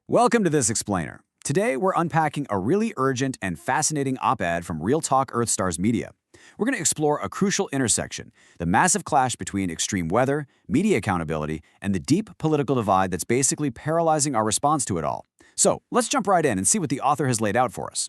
Welcome to This Explainer. Today, we're unpacking a really urgent and fascinating op-ed from Real Talk EarthSTARS Media. We're going to explore a crucial intersection, the massive clash between extreme weather, media accountability, and the deep political divide that's basically paralyzing our response to it all. So, let's jump right in and see what the author has laid out for us.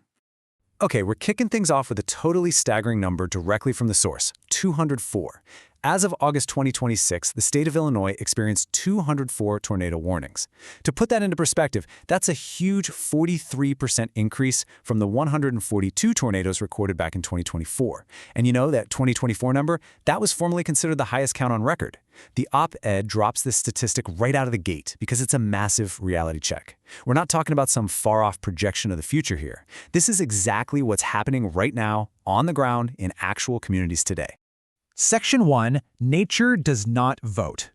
Okay, we're kicking things off with a totally staggering number directly from the source, 204. As of August 2026, the state of Illinois experienced 204 tornado warnings. To put that into perspective, that's a huge 43% increase from the 142 tornadoes recorded back in 2024. And you know that 2024 number? That was formerly considered the highest count on record. The op-ed drops this statistic right out of the gate because it's a massive reality check. We're not talking about some far-off projection of the future here. This is exactly what's happening right now, on the ground, in actual communities today. Section 1, Nature does not vote.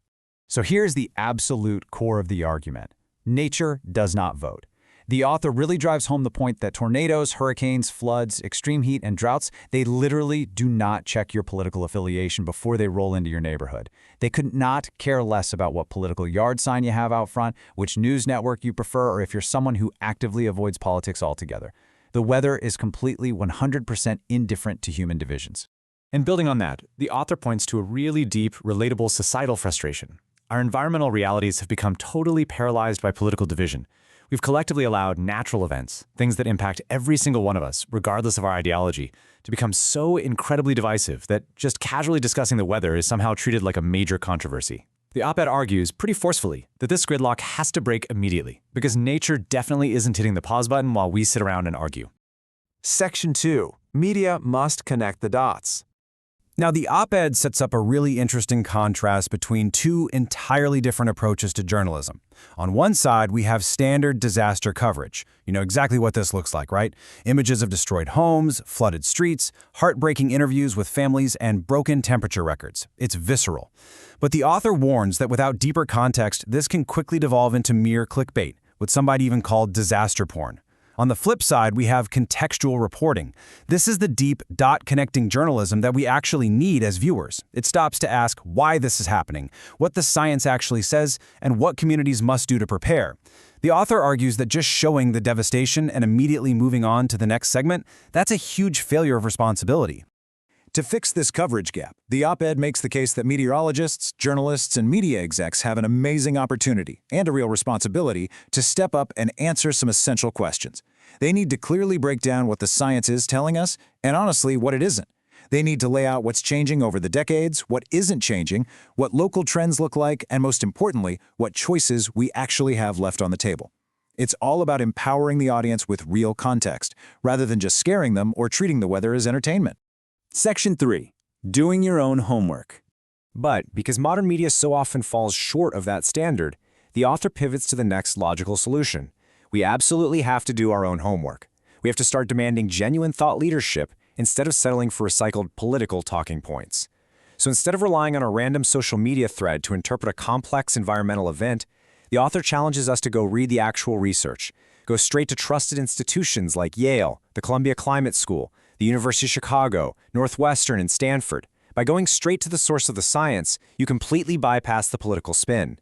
So here's the absolute core of the argument. Nature does not vote. The author really drives home the point that tornadoes, hurricanes, floods, extreme heat, and droughts, they literally do not check your political affiliation before they roll into your neighborhood. They could not care less about what political yard sign you have out front, which news network you prefer, or if you're someone who actively avoids politics altogether. The weather is completely 100% indifferent to human divisions. And building on that, the author points to a really deep, relatable societal frustration. Our environmental realities have become totally paralyzed by political division. We've collectively allowed natural events, things that impact every single one of us, regardless of our ideology, to become so incredibly divisive that just casually discussing the weather is somehow treated like a major controversy. The op-ed argues pretty forcefully that this gridlock has to break immediately, because nature definitely isn't hitting the pause button while we sit around and argue. Section 2, Media must connect the dots. Now, the op-ed sets up a really interesting contrast between two entirely different approaches to journalism. On one side, we have standard disaster coverage. You know exactly what this looks like, right? Images of destroyed homes, flooded streets, heartbreaking interviews with families, and broken temperature records. It's visceral. But the author warns that without deeper context, this can quickly devolve into mere clickbait, what somebody even called disaster porn. On the flip side, we have contextual reporting. This is the deep, dot-connecting journalism that we actually need as viewers. It stops to ask why this is happening, what the science actually says, and what communities must do to prepare. The author argues that just showing the devastation and immediately moving on to the next segment, that's a huge failure of responsibility. To fix this coverage gap, the op-ed makes the case that meteorologists, journalists, and media execs have an amazing opportunity and a real responsibility to step up and answer some essential questions. They need to clearly break down what the science is telling us, and honestly, what it isn't. They need to lay out what's changing over the decades, what isn't changing, what local trends look like, and most importantly, what choices we actually have left on the table. It's all about empowering the audience with real context, rather than just scaring them or treating the weather as entertainment. Section 3, Doing Your Own Homework. But because modern media so often falls short of that standard, the author pivots to the next logical solution. We absolutely have to do our own homework. We have to start demanding genuine thought leadership instead of settling for recycled political talking points. So instead of relying on a random social media thread to interpret a complex environmental event, the author challenges us to go read the actual research, go straight to trusted institutions like Yale, the Columbia Climate School, the University of Chicago, Northwestern, and Stanford. By going straight to the source of the science, you completely bypass the political spin.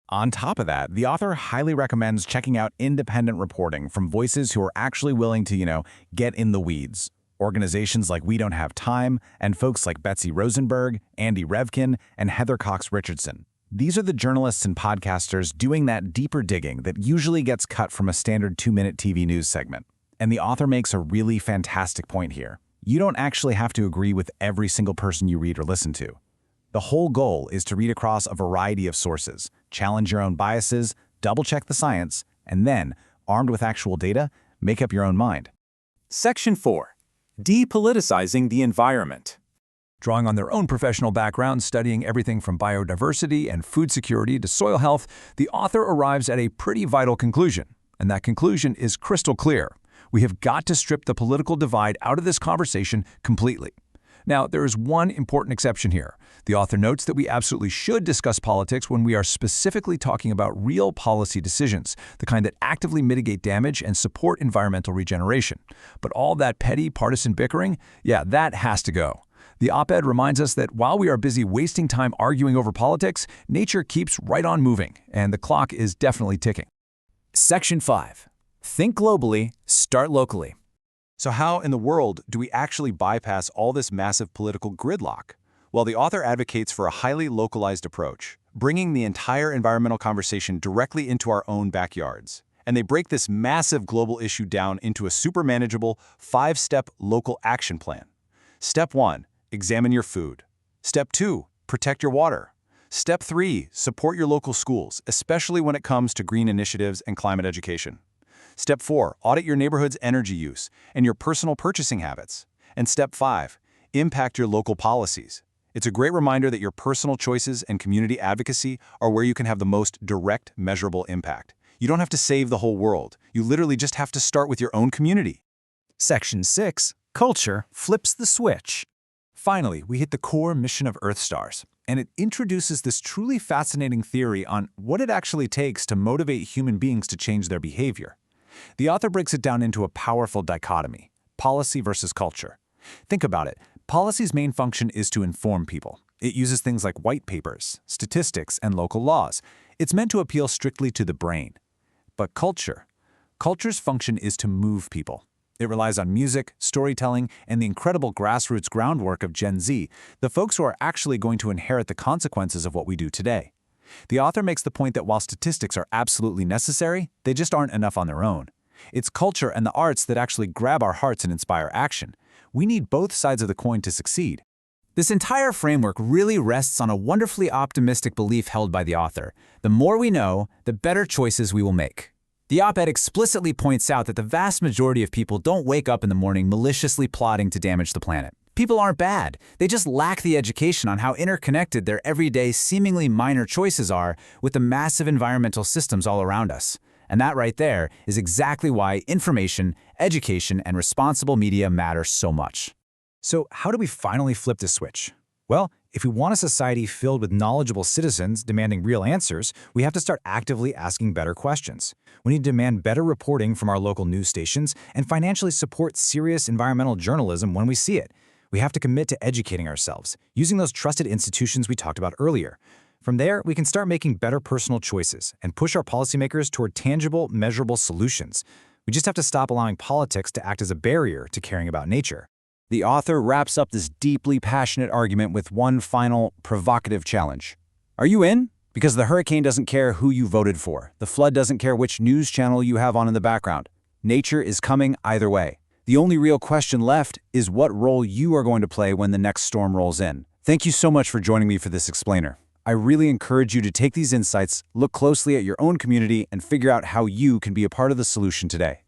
On top of that, the author highly recommends checking out independent reporting from voices who are actually willing to, get in the weeds. Organizations like We Don't Have Time, and folks like Betsy Rosenberg, Andy Revkin, and Heather Cox Richardson. These are the journalists and podcasters doing that deeper digging that usually gets cut from a standard 2-minute TV news segment. And the author makes a really fantastic point here. You don't actually have to agree with every single person you read or listen to. The whole goal is to read across a variety of sources, challenge your own biases, double-check the science, and then, armed with actual data, make up your own mind. Section 4, Depoliticizing the Environment. Drawing on their own professional background, studying everything from biodiversity and food security to soil health, the author arrives at a pretty vital conclusion. And that conclusion is crystal clear. We have got to strip the political divide out of this conversation completely. Now, there is one important exception here. The author notes that we absolutely should discuss politics when we are specifically talking about real policy decisions, the kind that actively mitigate damage and support environmental regeneration. But all that petty partisan bickering, that has to go. The op-ed reminds us that while we are busy wasting time arguing over politics, nature keeps right on moving, and the clock is definitely ticking. Section 5. Think globally, start locally. So how in the world do we actually bypass all this massive political gridlock? Well, the author advocates for a highly localized approach, bringing the entire environmental conversation directly into our own backyards. And they break this massive global issue down into a super manageable 5-step local action plan. Step 1, examine your food. Step 2, protect your water. Step 3, support your local schools, especially when it comes to green initiatives and climate education. Step 4, audit your neighborhood's energy use and your personal purchasing habits. And Step 5, impact your local policies. It's a great reminder that your personal choices and community advocacy are where you can have the most direct, measurable impact. You don't have to save the whole world. You literally just have to start with your own community. Section 6. Culture flips the switch. Finally, we hit the core mission of EarthSTARS, and it introduces this truly fascinating theory on what it actually takes to motivate human beings to change their behavior. The author breaks it down into a powerful dichotomy: policy versus culture. Think about it. Policy's main function is to inform people. It uses things like white papers, statistics, and local laws. It's meant to appeal strictly to the brain. But culture's function is to move people. It relies on music, storytelling, and the incredible grassroots groundwork of Gen Z, the folks who are actually going to inherit the consequences of what we do today. The author makes the point that while statistics are absolutely necessary, they just aren't enough on their own. It's culture and the arts that actually grab our hearts and inspire action. We need both sides of the coin to succeed. This entire framework really rests on a wonderfully optimistic belief held by the author. The more we know, the better choices we will make. The op-ed explicitly points out that the vast majority of people don't wake up in the morning maliciously plotting to damage the planet. People aren't bad. They just lack the education on how interconnected their everyday, seemingly minor choices are with the massive environmental systems all around us. And that right there is exactly why information, education, and responsible media matter so much. So how do we finally flip the switch? Well, if we want a society filled with knowledgeable citizens demanding real answers, we have to start actively asking better questions. We need to demand better reporting from our local news stations and financially support serious environmental journalism when we see it. We have to commit to educating ourselves, using those trusted institutions we talked about earlier. From there, we can start making better personal choices and push our policymakers toward tangible, measurable solutions. We just have to stop allowing politics to act as a barrier to caring about nature. The author wraps up this deeply passionate argument with one final, provocative challenge. Are you in? Because the hurricane doesn't care who you voted for. The flood doesn't care which news channel you have on in the background. Nature is coming either way. The only real question left is what role you are going to play when the next storm rolls in. Thank you so much for joining me for this explainer. I really encourage you to take these insights, look closely at your own community, and figure out how you can be a part of the solution today.